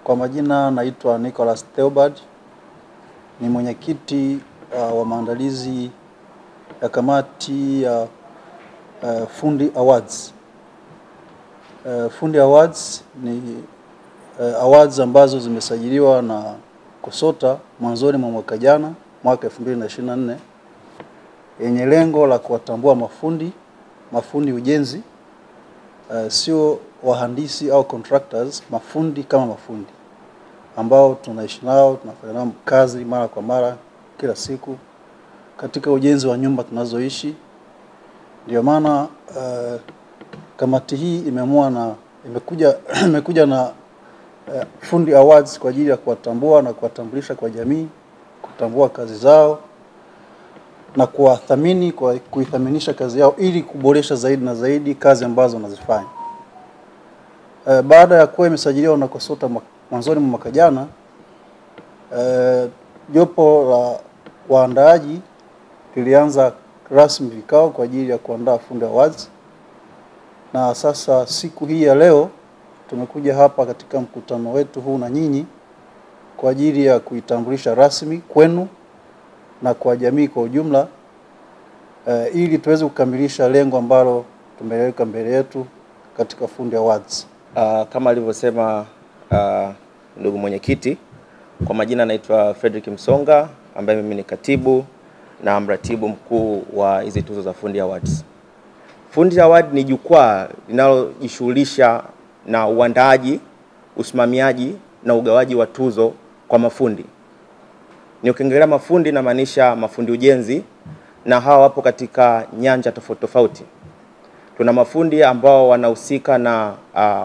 Kwa majina naitwa Nicholas Theobald, ni mwenyekiti wa maandalizi ya kamati ya Fundi Awards. Fundi Awards ni awards ambazo zimesajiliwa na KOSOTA mwanzoni mwa mwaka jana, mwaka 2024, yenye lengo la kuwatambua mafundi ujenzi, sio wahandisi au contractors, mafundi kama mafundi ambao tunaishi nao, tunafanya nao kazi mara kwa mara kila siku katika ujenzi wa nyumba tunazoishi. Ndio maana kamati hii imekuja na Fundi Awards kwa ajili ya kuwatambua na kuwatambulisha kwa jamii, kutambua kazi zao na kuwathamini, kuithaminisha kazi yao ili kuboresha zaidi na zaidi kazi ambazo wanazifanya. Baada ya kuwa imesajiliwa na KOSOTA mwanzoni mwa mwaka jana, jopo la waandaaji lilianza rasmi vikao kwa ajili ya kuandaa Fundi Awards. Na sasa siku hii ya leo tumekuja hapa katika mkutano wetu huu na nyinyi kwa ajili ya kuitambulisha rasmi kwenu na kwa jamii kwa ujumla, ili tuweze kukamilisha lengo ambalo tumeweka mbele yetu katika Fundi Awards. Kama alivyosema ndugu mwenyekiti, kwa majina naitwa Frederick Msonga, ambaye mimi ni katibu na mratibu mkuu wa hizi tuzo za Fundi Awards. Fundi Award ni jukwaa linalojishughulisha na uandaaji, usimamiaji na ugawaji wa tuzo kwa mafundi. Ni ukiongelea mafundi na maanisha mafundi ujenzi, na hawa wapo katika nyanja tofauti tofauti. Tuna mafundi ambao wanahusika na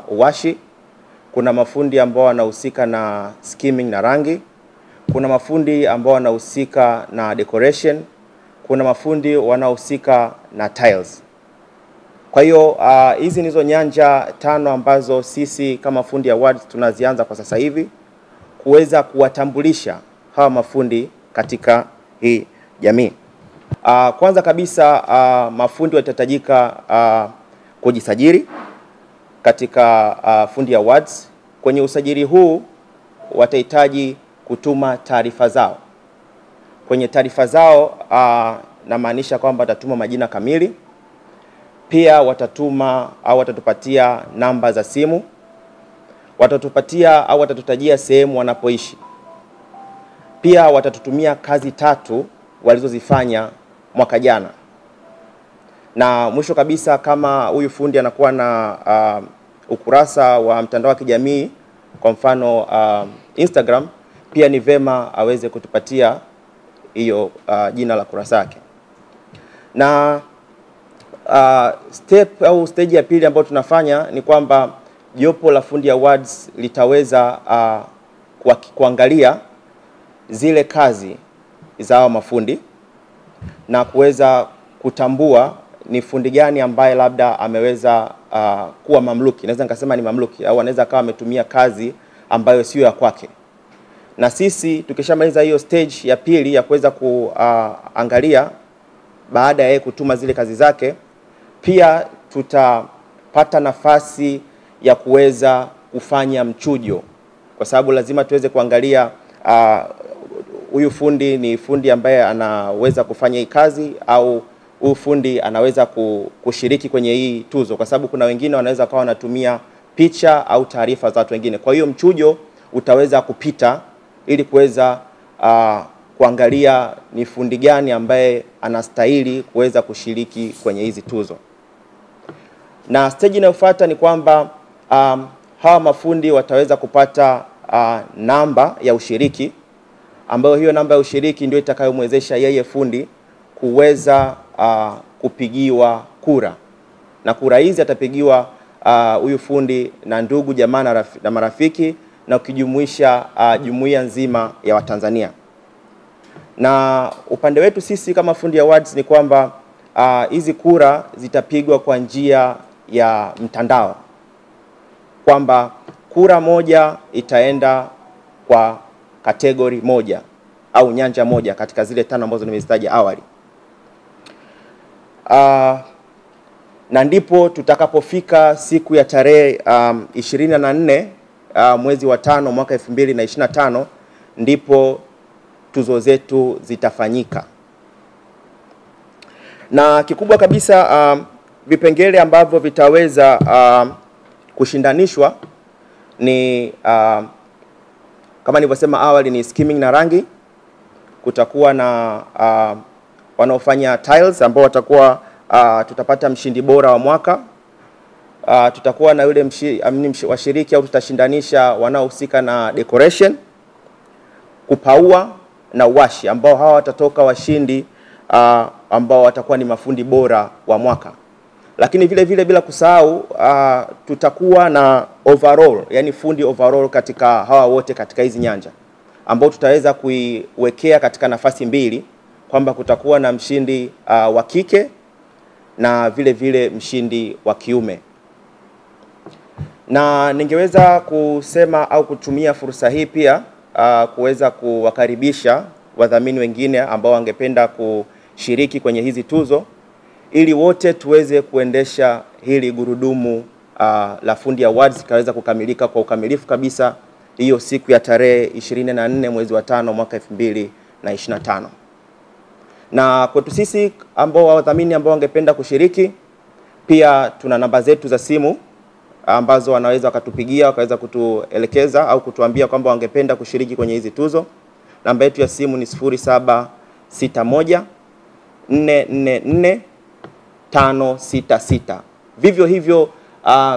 uwashi, kuna mafundi ambao wanahusika na skimming na rangi, kuna mafundi ambao wanahusika na decoration, kuna mafundi wanaohusika na tiles. Kwa hiyo hizi nizo nyanja 5 ambazo sisi kama Fundi Awards tunazianza kwa sasa hivi kuweza kuwatambulisha hawa mafundi katika hii jamii. Kwanza kabisa mafundi watahitajika kujisajili katika Fundi Awards. Kwenye usajili huu watahitaji kutuma taarifa zao. Kwenye taarifa zao na maanisha kwamba watatuma majina kamili, pia watatuma au watatupatia namba za simu, watatupatia au watatutajia sehemu wanapoishi. Pia watatutumia kazi 3 walizozifanya mwaka jana. Na mwisho kabisa, kama huyu fundi anakuwa na ukurasa wa mtandao wa kijamii, kwa mfano Instagram, pia ni vema aweze kutupatia hiyo jina la kurasa yake. Na step au stage ya pili ambayo tunafanya ni kwamba jopo la Fundi Awards litaweza kuangalia zile kazi za mafundi na kuweza kutambua ni fundi gani ambaye labda ameweza kuwa mamluki. Naweza nikasema ni mamluki, au anaweza akawa ametumia kazi ambayo sio ya kwake. Na sisi tukishamaliza hiyo stage ya pili ya kuweza kuangalia baada ya yeye kutuma zile kazi zake, pia tutapata nafasi ya kuweza kufanya mchujo, kwa sababu lazima tuweze kuangalia huyu fundi ni fundi ambaye anaweza kufanya hii kazi, au huyu fundi anaweza kushiriki kwenye hii tuzo, kwa sababu kuna wengine wanaweza kawa wanatumia picha au taarifa za watu wengine. Kwa hiyo mchujo utaweza kupita ili kuweza kuangalia ni fundi gani ambaye anastahili kuweza kushiriki kwenye hizi tuzo. Na stage inayofuata ni kwamba hawa mafundi wataweza kupata namba ya ushiriki, ambayo hiyo namba ya ushiriki ndio itakayomwezesha yeye fundi kuweza kupigiwa kura. Na kura hizi atapigiwa huyu fundi na ndugu jamaa na marafiki, na ukijumuisha jumuiya nzima ya Watanzania. Na upande wetu sisi kama Fundi Awards ni kwamba hizi kura zitapigwa kwa njia ya mtandao, kwamba kura moja itaenda kwa kategori moja au nyanja moja katika zile 5 ambazo nimezitaja awali. Na ndipo tutakapofika siku ya tarehe 24 mwezi wa 5 mwaka 2025 ndipo tuzo zetu zitafanyika. Na kikubwa kabisa vipengele ambavyo vitaweza kushindanishwa ni kama nilivyosema awali ni skimming na rangi. Kutakuwa na wanaofanya tiles ambao watakuwa tutapata mshindi bora wa mwaka. Tutakuwa na yule washiriki au tutashindanisha wanaohusika na decoration, kupaua na washi, ambao hawa watatoka washindi ambao watakuwa ni mafundi bora wa mwaka. Lakini vile vile bila kusahau tutakuwa na overall, yani fundi overall katika hawa wote katika hizi nyanja, ambao tutaweza kuiwekea katika nafasi mbili, kwamba kutakuwa na mshindi wa kike na vile vile mshindi wa kiume. Na ningeweza kusema au kutumia fursa hii pia kuweza kuwakaribisha wadhamini wengine ambao wangependa kushiriki kwenye hizi tuzo, ili wote tuweze kuendesha hili gurudumu la Fundi Awards kaweza kukamilika kwa ukamilifu kabisa hiyo siku ya tarehe 24 mwezi wa 5 mwaka 2025. Na kwetu sisi ambao wadhamini ambao wangependa kushiriki, pia tuna namba zetu za simu ambazo wanaweza wakatupigia wakaweza kutuelekeza au kutuambia kwamba wangependa kushiriki kwenye hizi tuzo. Namba yetu ya simu ni 0761 444 566. Vivyo hivyo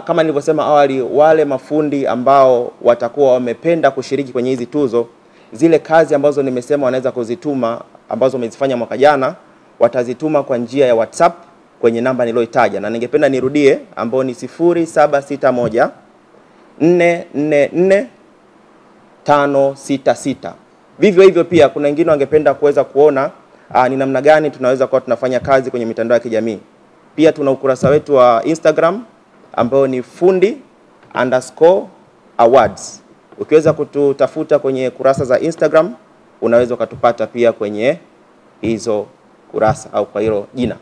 kama nilivyosema awali, wale mafundi ambao watakuwa wamependa kushiriki kwenye hizi tuzo, zile kazi ambazo nimesema wanaweza kuzituma ambazo wamezifanya mwaka jana, watazituma kwa njia ya WhatsApp kwenye namba niliyoitaja, na ningependa nirudie, ambao ni 0761 444 566. Vivyo hivyo pia kuna wengine wangependa kuweza kuona ni namna gani tunaweza kuwa tunafanya kazi kwenye mitandao ya kijamii. Pia tuna ukurasa wetu wa Instagram ambao ni fundi_awards. Ukiweza kututafuta kwenye kurasa za Instagram, unaweza ukatupata pia kwenye hizo kurasa au kwa hilo jina.